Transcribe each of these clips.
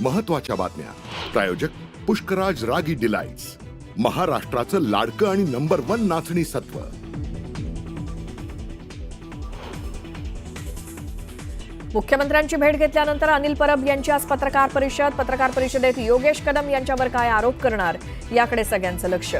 महत्त्वाच्या बातम्या. प्रायोजक पुष्कराज रागी डिलाइट्स, महाराष्ट्राचं लाडकं आणि नंबर 1 नाचणी सत्व. मुख्यमंत्र्यांची भेट घेतल्यानंतर अनिल परब यांची आज पत्रकार परिषदेत योगेश कदम यांच्यावर काय आरोप करणार याकडे सगळ्यांचं लक्ष.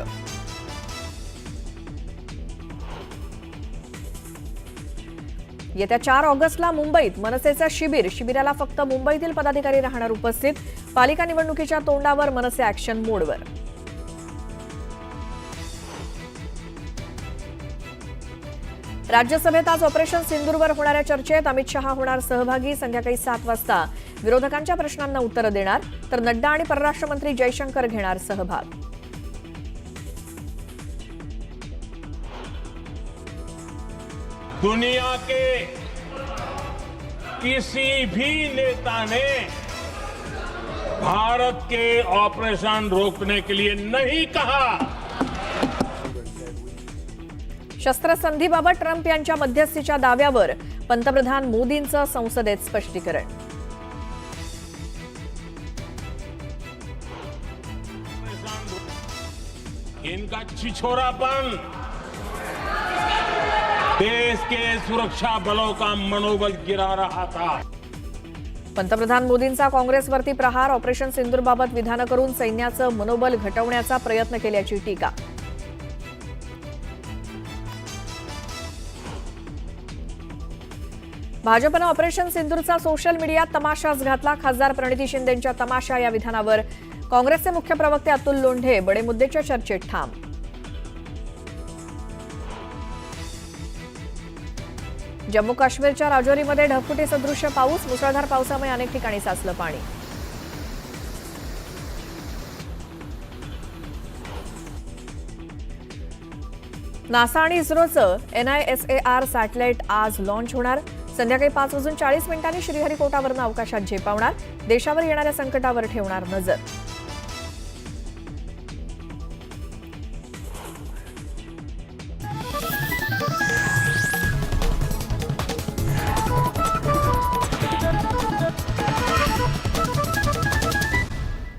येत्या 4 ऑगस्टला मुंबईत मनसेचं शिबिराला फक्त मुंबईतील पदाधिकारी राहणार उपस्थित. पालिका निवडणुकीच्या तोंडावर मनसे ॲक्शन मोडवर. राज्यसभेत आज ऑपरेशन सिंदूरवर होणाऱ्या चर्चेत अमित शहा होणार सहभागी. संध्याकाळी 7 वाजता विरोधकांच्या प्रश्नांना उत्तरं देणार, तर नड्डा आणि परराष्ट्र मंत्री जयशंकर घेणार सहभाग. दुनिया के किसी भी नेता ने भारत के ऑपरेशन रोकने के लिए नहीं कहा. शस्त्रसंधीबाबत ट्रम्प यांच्या मध्यस्थीच्या दाव्यावर पंतप्रधान मोदींचं संसदेत स्पष्टीकरण. इनका छिछोरापन देश के सुरक्षा बलों का मनोबल गिरा रहा था. पंतप्रधान मोदींचा काँग्रेसवरती प्रहार. ऑपरेशन सिंदूरबाबत विधानं करून सैन्याचं मनोबल घटवण्याचा प्रयत्न केल्याची टीका. भाजपनं ऑपरेशन सिंदूरचा सोशल मीडियात तमाशाच घातला. खासदार प्रणिती शिंदेंच्या तमाशा या विधानावर काँग्रेसचे मुख्य प्रवक्ते अतुल लोंढे बडे मुद्देच्या चर्चेत ठाम. जम्मू काश्मीरच्या राजौरीमध्ये ढगफुटी सदृश्य पाऊस. मुसळधार पावसामुळे अनेक ठिकाणी साचलं पाणी. नासा आणि इस्रोचं NISAR सॅटेलाइट आज लॉन्च होणार. संध्याकाळी 5:40 श्रीहरिकोटावरून अवकाशात झेपावणार. देशावर येणाऱ्या संकटावर ठेवणार नजर.